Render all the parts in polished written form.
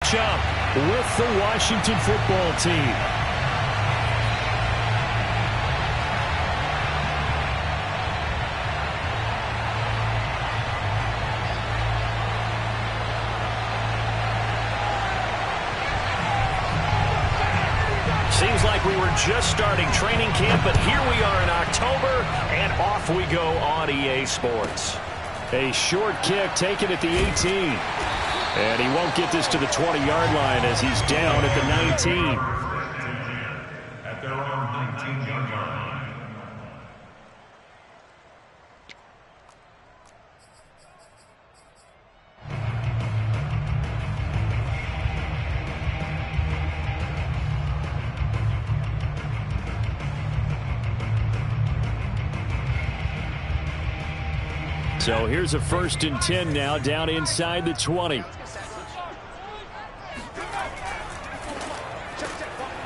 matchup with the Washington football team. Seems like we were just starting training camp, but here we are in October, and off we go on EA Sports. A short kick taken at the 18. And he won't get this to the 20-yard line as he's down at the 19. At their own 19-yard line. So here's a 1st and 10 now, down inside the 20.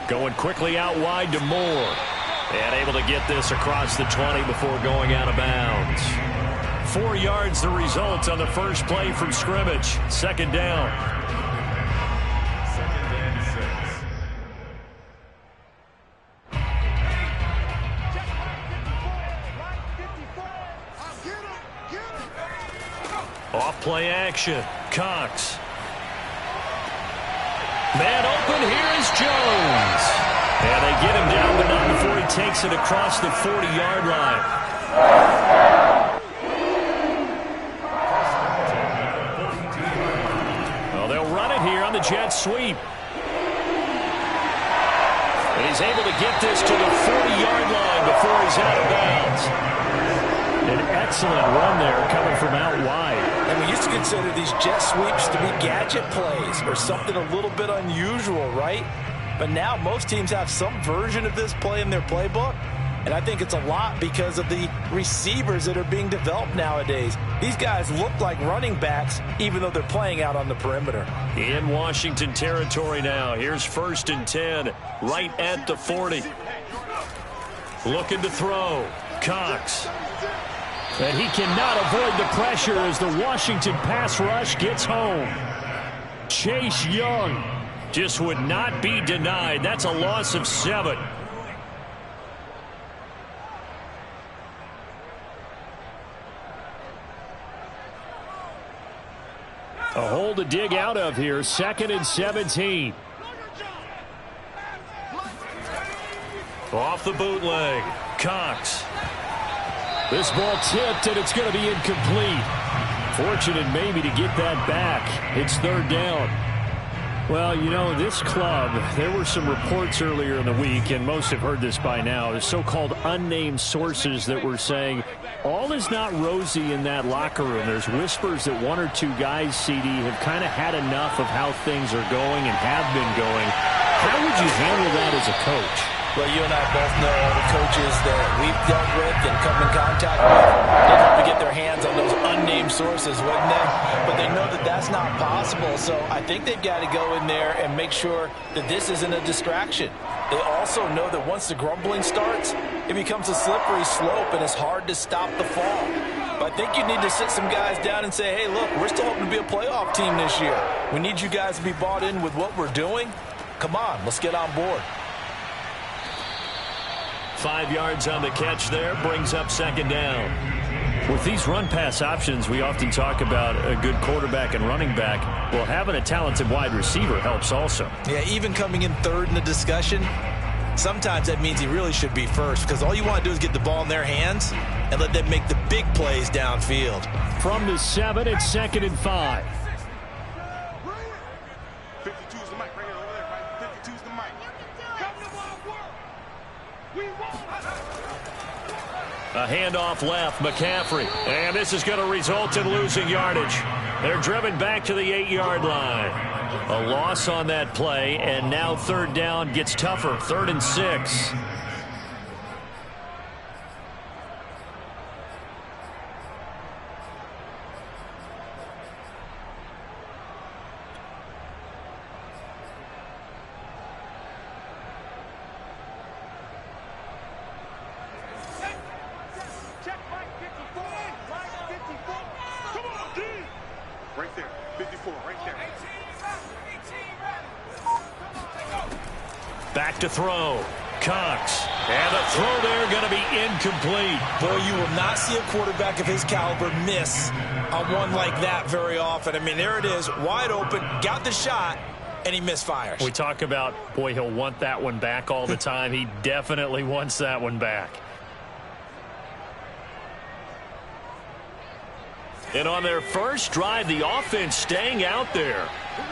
Going quickly out wide to Moore. And able to get this across the 20 before going out of bounds. 4 yards the result on the first play from scrimmage. 2nd down. Off play action. Cox. Man open. Here is Jones. And they get him down, but not before he takes it across the 40-yard line. Well, they'll run it here on the jet sweep. And he's able to get this to the 40-yard line before he's out of bounds. An excellent run there coming from out wide. And we used to consider these jet sweeps to be gadget plays or something a little bit unusual, right? But now most teams have some version of this play in their playbook. And I think it's a lot because of the receivers that are being developed nowadays. These guys look like running backs even though they're playing out on the perimeter. In Washington territory now. Here's 1st and 10 right at the 40. Looking to throw. Cox. And he cannot avoid the pressure as the Washington pass rush gets home. Chase Young just would not be denied. That's a loss of 7. A hole to dig out of here. 2nd and 17. Off the bootleg. Cox. This ball tipped, and it's going to be incomplete. Fortunate maybe to get that back. It's 3rd down. Well, you know, this club, there were some reports earlier in the week, and most have heard this by now, the so-called unnamed sources that were saying all is not rosy in that locker room. There's whispers that 1 or 2 guys, CD, have kind of had enough of how things are going and have been going. How would you handle that as a coach? Well, you and I both know all the coaches that we've dealt with and come in contact with. They'd have to get their hands on those unnamed sources, wouldn't they? But they know that that's not possible, so I think they've got to go in there and make sure that this isn't a distraction. They also know that once the grumbling starts, it becomes a slippery slope and it's hard to stop the fall. But I think you need to sit some guys down and say, hey, look, we're still hoping to be a playoff team this year. We need you guys to be bought in with what we're doing. Come on, let's get on board. 5 yards on the catch there, brings up 2nd down. With these run-pass options, we often talk about a good quarterback and running back. Well, having a talented wide receiver helps also. Yeah, even coming in 3rd in the discussion, sometimes that means he really should be first because all you want to do is get the ball in their hands and let them make the big plays downfield. From the 7, it's 2nd and 5. A handoff left, McCaffrey. And this is going to result in losing yardage. They're driven back to the 8-yard line. A loss on that play, and now 3rd down gets tougher. 3rd and 6. Back to throw. Cox. And the throw there going to be incomplete. Boy, you will not see a quarterback of his caliber miss on one like that very often. I mean, there it is, wide open, got the shot, and he misfires. We talk about, boy, he'll want that one back all the time. He definitely wants that one back. And on their first drive, the offense staying out there.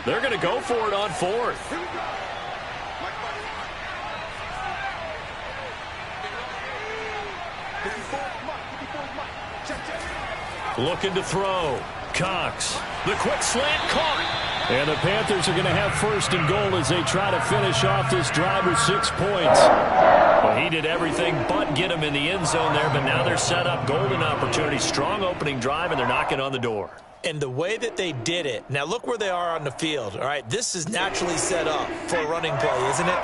They're going to go for it on fourth. Looking to throw. Cox. The quick slant caught. And the Panthers are going to have first and goal as they try to finish off this drive with 6 points. Well, he did everything but get him in the end zone there, but now they're set up. Golden opportunity. Strong opening drive, and they're knocking on the door. And the way that they did it, now look where they are on the field. All right, this is naturally set up for a running play, isn't it?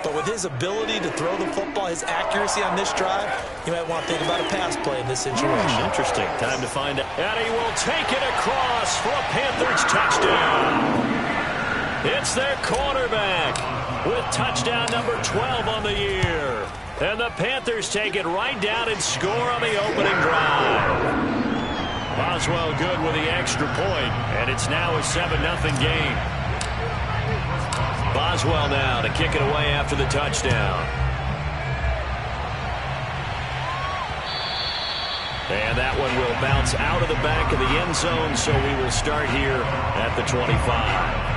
But with his ability to throw the football, his accuracy on this drive, you might want to think about a pass play in this situation. Interesting. Time to find out. And he will take it across for a Panthers touchdown. It's their quarterback with touchdown number 12 on the year. And the Panthers take it right down and score on the opening drive. Boswell good with the extra point, and it's now a 7-0 game. Boswell now to kick it away after the touchdown. And that one will bounce out of the back of the end zone, so we will start here at the 25.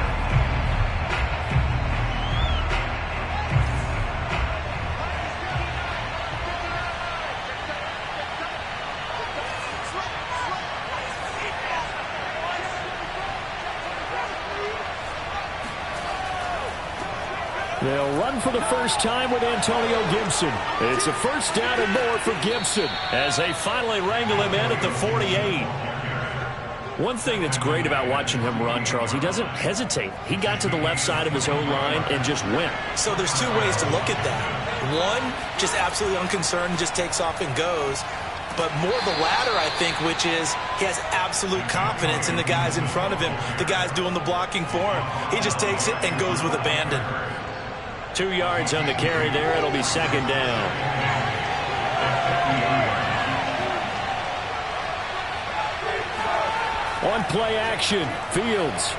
They'll run for the first time with Antonio Gibson. It's a first down and more for Gibson as they finally wrangle him in at the 48. One thing that's great about watching him run, Charles, he doesn't hesitate. He got to the left side of his own line and just went. So there's two ways to look at that. One, just absolutely unconcerned, just takes off and goes. But more the latter, I think, which is he has absolute confidence in the guys in front of him, the guys doing the blocking for him. He just takes it and goes with abandon. 2 yards on the carry there. It'll be second down. On play action, Fields.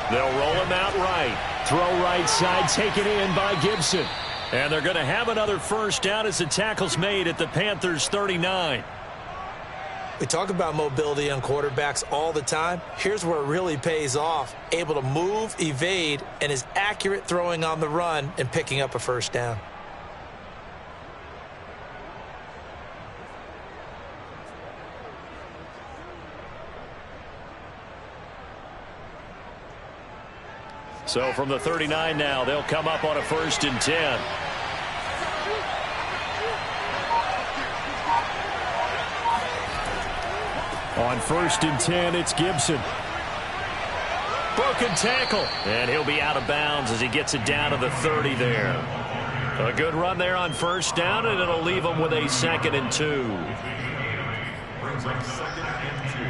They'll roll him out right. Throw right side, taken in by Gibson. And they're going to have another first down as the tackle's made at the Panthers' 39. We talk about mobility on quarterbacks all the time. Here's where it really pays off. Able to move, evade, and is accurate throwing on the run and picking up a first down. So from the 39 now, they'll come up on a 1st and 10. On 1st and 10, it's Gibson. Broken tackle. And he'll be out of bounds as he gets it down to the 30 there. A good run there on first down, and it'll leave him with a 2nd and 2. Brings up 2nd and 2.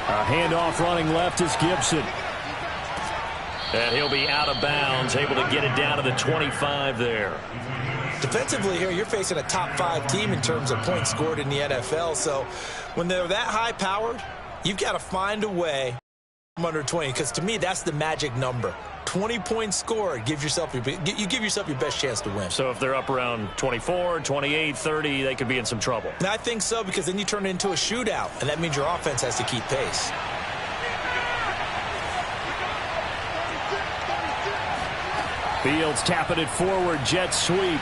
A handoff running left is Gibson. And he'll be out of bounds, able to get it down to the 25 there. Defensively here, you're facing a top 5 team in terms of points scored in the NFL. So when they're that high-powered, you've got to find a way from under 20. Because to me, that's the magic number. 20 points scored, you give yourself your best chance to win. So if they're up around 24, 28, 30, they could be in some trouble. And I think so, because then you turn it into a shootout, and that means your offense has to keep pace. Fields tapping it forward, jet sweep.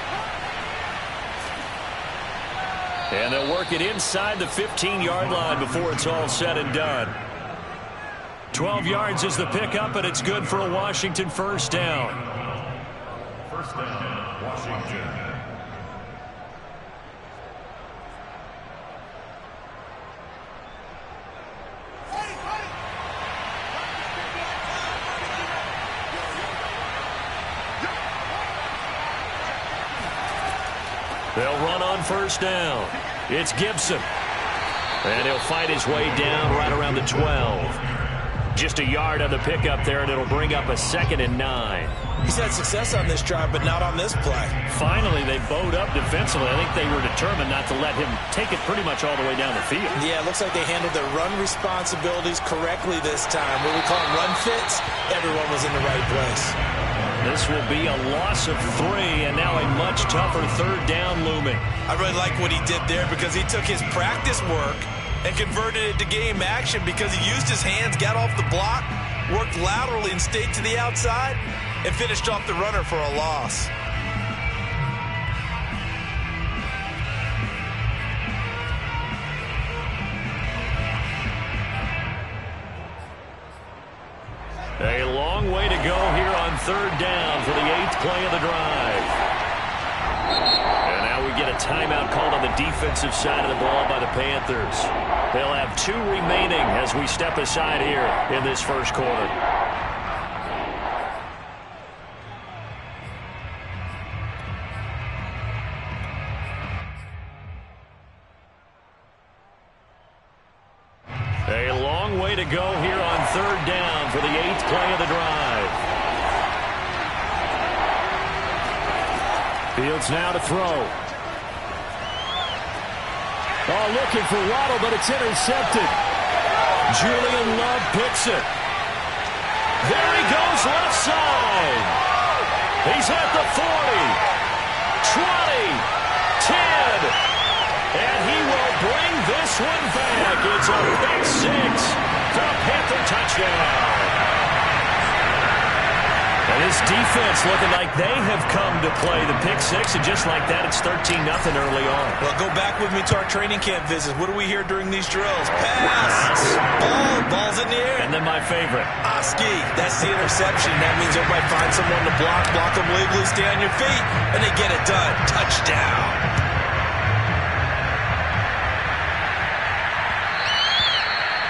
And they'll work it inside the 15-yard line before it's all said and done. 12 yards is the pickup, and it's good for a Washington first down. First down, Washington. They'll run on first down. It's Gibson. And he'll fight his way down right around the 12. Just a yard on the pickup there, and it'll bring up a 2nd and 9. He's had success on this drive, but not on this play. Finally, they bowed up defensively. I think they were determined not to let him take it pretty much all the way down the field. Yeah, it looks like they handled their run responsibilities correctly this time. What we call run fits, everyone was in the right place. This will be a loss of 3, and now a much tougher 3rd down looming. I really like what he did there because he took his practice work and converted it to game action because he used his hands, got off the block, worked laterally and stayed to the outside, and finished off the runner for a loss. A long way to go here on 3rd down for the 8th play of the drive. And now we get a timeout called on the defensive side of the ball by the Panthers. They'll have 2 remaining as we step aside here in this first quarter. A long way to go here on 3rd down for the 8th play of the drive. Fields now to throw. Oh, looking for Waddle, but it's intercepted. Julian Love picks it. There he goes left side. He's at the 40, 20, 10. And he will bring this one back. It's a pick 6 for a Panther touchdown. And this defense looking like they have come to play the pick 6, and just like that, it's 13-0 early on. Well, go back with me to our training camp visits. What do we hear during these drills? Pass. Ball's in the air. And then my favorite. Oski, that's the interception. That means everybody find someone to block them legally, stay on your feet, and they get it done. Touchdown.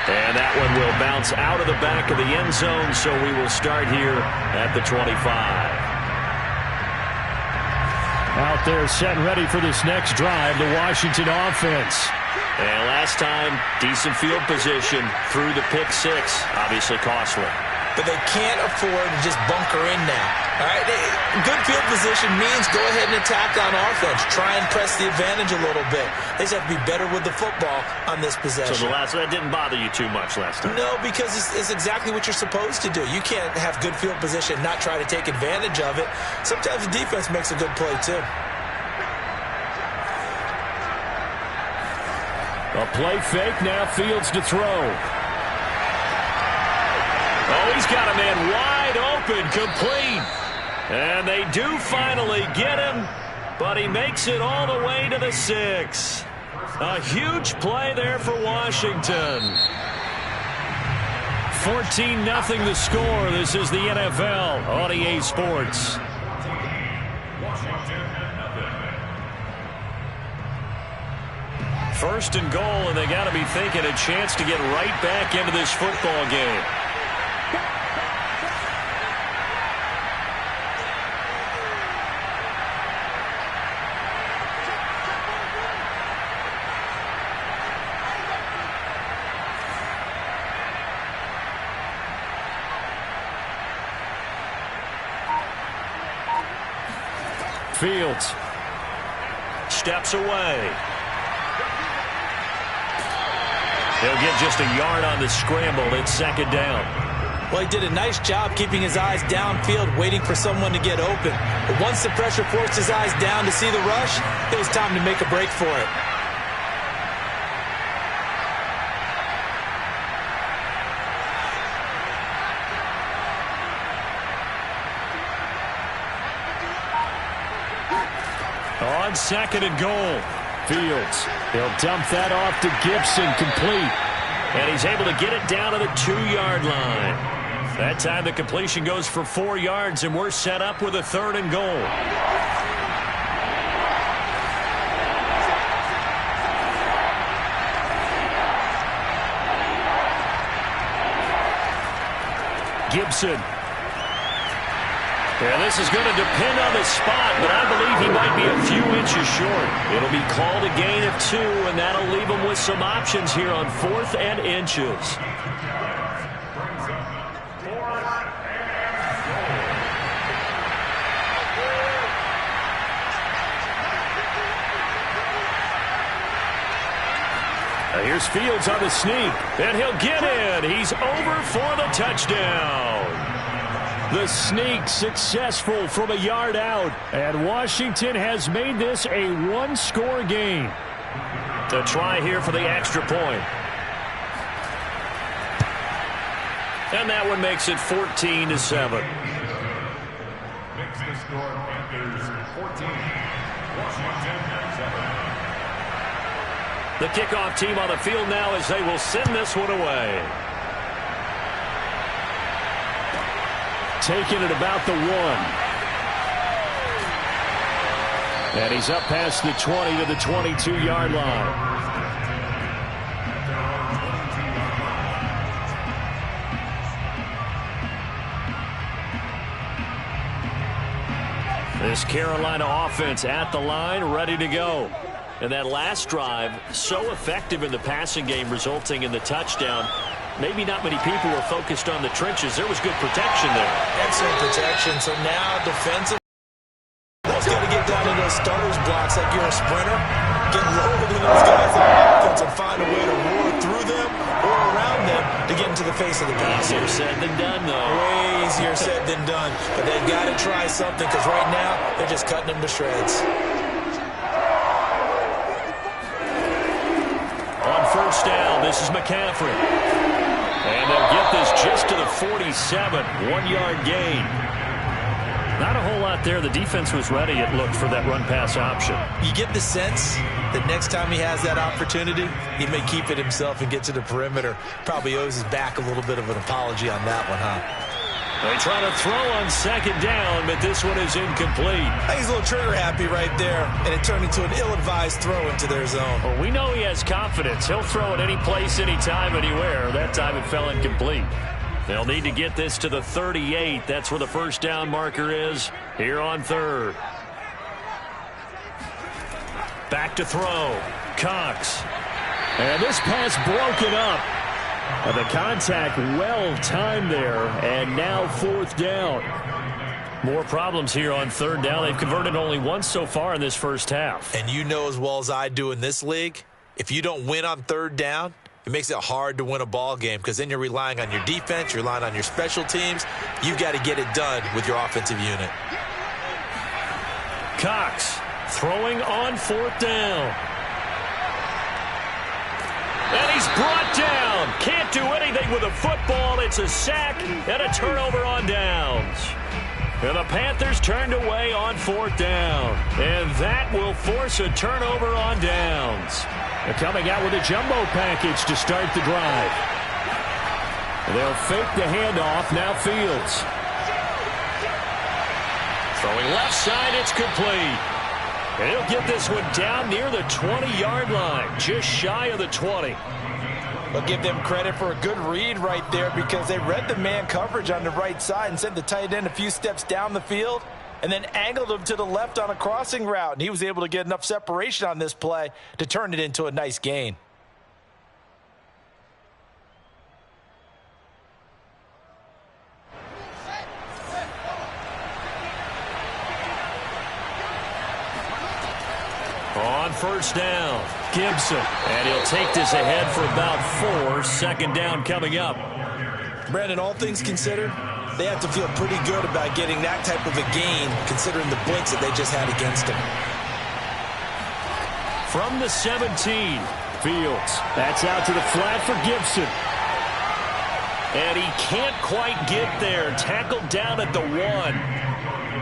And that one will bounce out of the back of the end zone, so we will start here at the 25. Out there set and ready for this next drive, the Washington offense. And last time, decent field position through the pick 6, obviously costly. But they can't afford to just bunker in now. All right, good field position means go ahead and attack on offense. Try and press the advantage a little bit. They just have to be better with the football on this possession. So that didn't bother you too much last time? No, because it's exactly what you're supposed to do. You can't have good field position and not try to take advantage of it. Sometimes the defense makes a good play, too. A play fake, now Fields to throw. Oh, he's got a man wide open, complete. And they do finally get him, but he makes it all the way to the 6. A huge play there for Washington. 14-0 the score. This is the NFL on EA Sports. First and goal, and they got to be thinking a chance to get right back into this football game. Fields steps away. He'll get just a yard on the scramble. It's 2nd down. Well, he did a nice job keeping his eyes downfield, waiting for someone to get open. But once the pressure forced his eyes down to see the rush, it was time to make a break for it. On 2nd and goal, Fields. He'll dump that off to Gibson, complete. And he's able to get it down to the 2-yard line. That time the completion goes for 4 yards, and we're set up with a 3rd and goal. Gibson. Yeah, this is going to depend on the spot, but I believe he might be a few inches short. It'll be called a gain of 2, and that'll leave him with some options here on 4th and inches. Here's Fields on the sneak, and he'll get in. He's over for the touchdown. The sneak successful from a yard out, and Washington has made this a one-score game. To try here for the extra point. And that one makes it 14-7. Makes the score Panthers 14, Washington 7. The kickoff team on the field now as they will send this one away. Taking it about the 1. And he's up past the 20 to the 22-yard line. This Carolina offense at the line, ready to go. And that last drive, so effective in the passing game, resulting in the touchdown. Maybe not many people were focused on the trenches. There was good protection there. Excellent protection. So now defensive. That's got to get down to those starters blocks like you're a sprinter. Get lower than those guys on offense and find a way to roar through them or around them to get into the face of the pass. Easier said than done, though. Way easier said than done. But they've got to try something because right now they're just cutting them to shreds. On first down, this is McCaffrey. And they'll get this just to the 47, 1-yard gain. Not a whole lot there. The defense was ready, it looked, for that run-pass option. You get the sense that next time he has that opportunity, he may keep it himself and get to the perimeter. Probably owes his back a little bit of an apology on that one, huh? They try to throw on second down, but this one is incomplete. He's a little trigger happy right there, and it turned into an ill-advised throw into their zone. Well, we know he has confidence. He'll throw it any place, anytime, anywhere. That time it fell incomplete. They'll need to get this to the 38. That's where the first down marker is here on 3rd. Back to throw. Cox. And this pass broken up. And the contact well-timed there, and now 4th down. More problems here on 3rd down. They've converted only once so far in this first half. And you know as well as I do in this league, if you don't win on 3rd down, it makes it hard to win a ball game because then you're relying on your defense, you're relying on your special teams. You've got to get it done with your offensive unit. Cox throwing on 4th down. And he's brought down. Can't do anything with the football. It's a sack and a turnover on downs. And the Panthers turned away on 4th down. And that will force a turnover on downs. They're coming out with a jumbo package to start the drive. They'll fake the handoff. Now Fields. Throwing left side, it's complete. And he'll get this one down near the 20-yard line, just shy of the 20. I'll give them credit for a good read right there because they read the man coverage on the right side and sent the tight end a few steps down the field and then angled him to the left on a crossing route. And he was able to get enough separation on this play to turn it into a nice gain. On first down, Gibson. And he'll take this ahead for about 4. Second down coming up. Brandon, all things considered, they have to feel pretty good about getting that type of a gain considering the blitz that they just had against them. From the 17, Fields. That's out to the flat for Gibson. And he can't quite get there. Tackled down at the 1.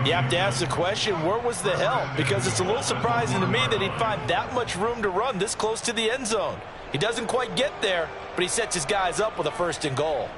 You have to ask the question, where was the help? Because it's a little surprising to me that he'd find that much room to run this close to the end zone. He doesn't quite get there, but he sets his guys up with a 1st and goal.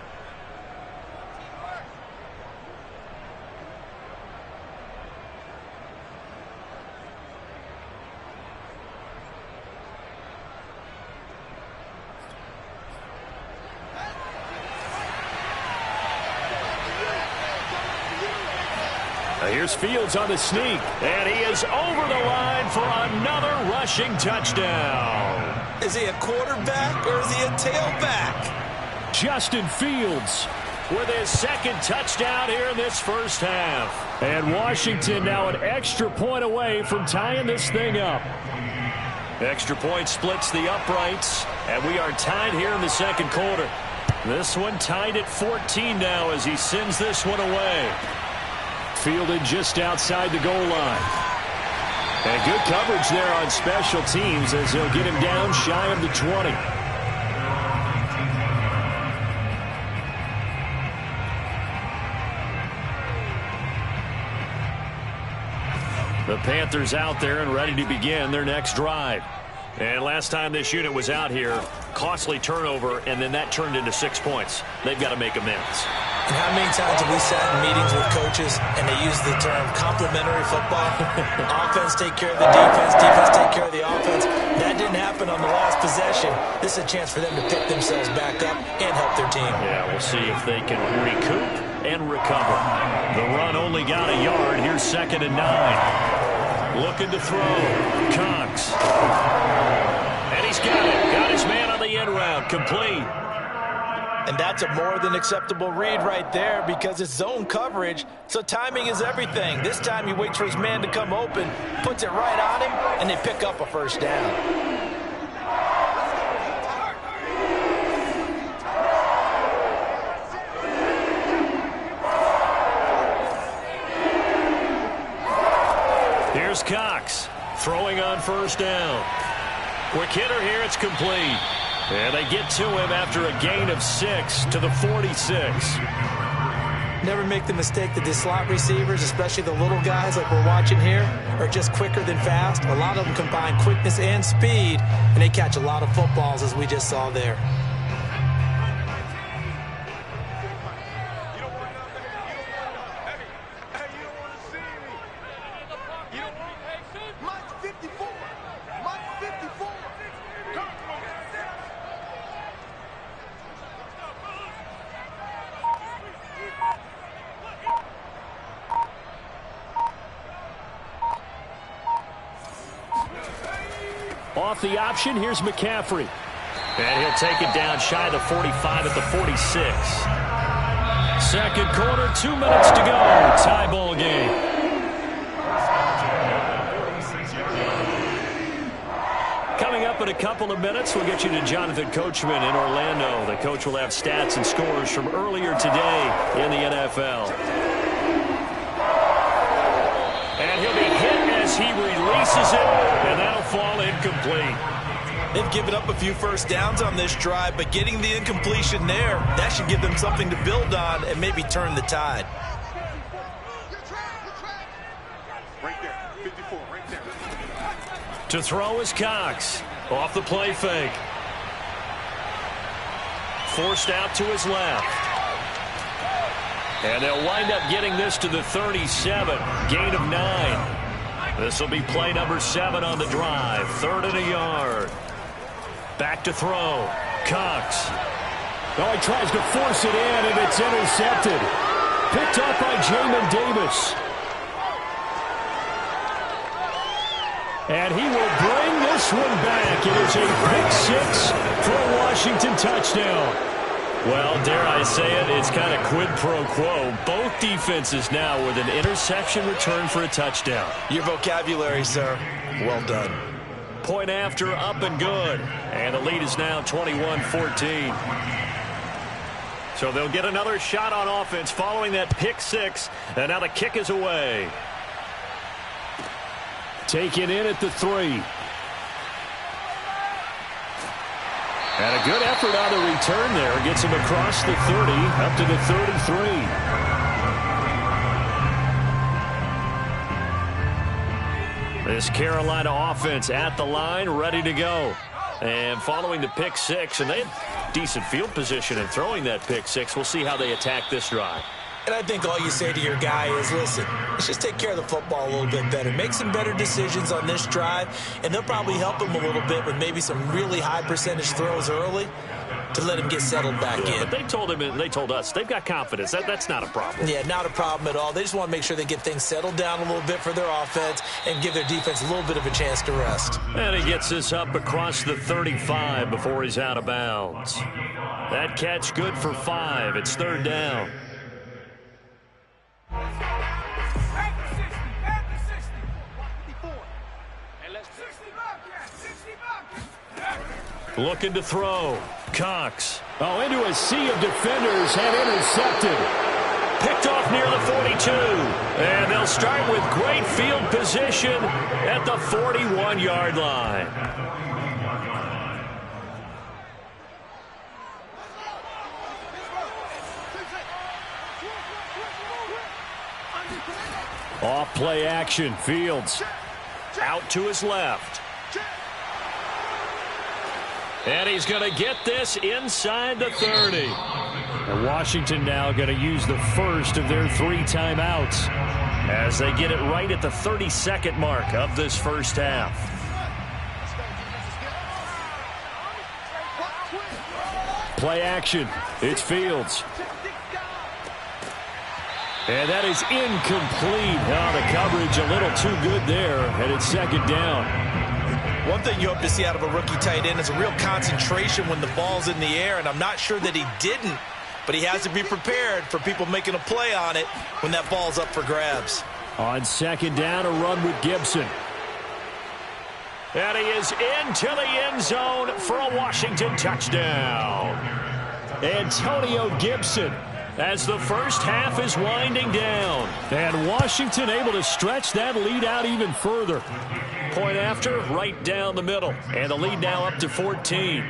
Here's Fields on the sneak, and he is over the line for another rushing touchdown. Is he a quarterback or is he a tailback? Justin Fields with his second touchdown here in this first half. And Washington now an extra point away from tying this thing up. Extra point splits the uprights, and we are tied here in the second quarter. This one tied at 14 now as he sends this one away. Fielded just outside the goal line. And good coverage there on special teams as they'll get him down shy of the 20. The Panthers out there and ready to begin their next drive. And last time this unit was out here, costly turnover, and then that turned into 6 points. They've got to make amends. And how many times have we sat in meetings with coaches and they use the term complementary football? Offense take care of the defense, defense take care of the offense. That didn't happen on the last possession. This is a chance for them to pick themselves back up and help their team. Yeah, we'll see if they can recoup and recover. The run only got a yard. Here's 2nd and 9. Looking to throw. Cox. And he's got it. Got his man on the end route. Complete. And that's a more than acceptable read right there because it's zone coverage, so timing is everything. This time he waits for his man to come open, puts it right on him, and they pick up a first down. Here's Cox throwing on first down. Quick hitter here. It's complete. And they get to him after a gain of 6 to the 46. Never make the mistake that the slot receivers, especially the little guys like we're watching here, are just quicker than fast. A lot of them combine quickness and speed, and they catch a lot of footballs as we just saw there. Off the option, here's McCaffrey. And he'll take it down shy of the 45 at the 46. Second quarter, 2 minutes to go. Tie ball game. Coming up in a couple of minutes, we'll get you to Jonathan Coachman in Orlando. The coach will have stats and scores from earlier today in the NFL. And he'll be hit as he releases it, and that'll fall incomplete. They've given up a few first downs on this drive, but getting the incompletion there, that should give them something to build on and maybe turn the tide. Right there, 54, right there. To throw is Cox. Off the play fake. Forced out to his left. And they'll wind up getting this to the 37. Gain of 9. This will be play number 7 on the drive. 3rd and a yard. Back to throw. Cox. Oh, he tries to force it in, and it's intercepted. Picked up by Jamin Davis. And he will bring this one back. It is a pick-6 for a Washington touchdown. Well, dare I say it, it's kind of quid pro quo. Both defenses now with an interception return for a touchdown. Your vocabulary, sir. Well done. Point after, up and good. And the lead is now 21-14. So they'll get another shot on offense following that pick-6. And now the kick is away. Taken in at the 3. And a good effort on the return there. Gets him across the 30, up to the 33. This Carolina offense at the line, ready to go. And following the pick-6, and they had decent field position in throwing that pick-6. We'll see how they attack this drive. And I think all you say to your guy is, listen, let's just take care of the football a little bit better. Make some better decisions on this drive, and they'll probably help him a little bit with maybe some really high percentage throws early. to let him get settled back in. But they told him, and they told us, they've got confidence. That's not a problem. Yeah, not a problem at all. They just want to make sure they get things settled down a little bit for their offense and give their defense a little bit of a chance to rest. And he gets this up across the 35 before he's out of bounds. That catch good for 5. It's third down. Looking to throw. Cox. Oh, into a sea of defenders and intercepted. Picked off near the 42. And they'll start with great field position at the 41-yard line. Off play action. Fields out to his left. And he's going to get this inside the 30. And Washington now going to use the first of their 3 timeouts as they get it right at the 32nd mark of this first half. Play action. It's Fields. And that is incomplete. Oh, the coverage a little too good there, and it's second down. One thing you hope to see out of a rookie tight end is a real concentration when the ball's in the air, and I'm not sure that he didn't, but he has to be prepared for people making a play on it when that ball's up for grabs. On second down, a run with Gibson. And he is into the end zone for a Washington touchdown. Antonio Gibson, as the first half is winding down. And Washington able to stretch that lead out even further. Point after, right down the middle. And the lead now up to 14.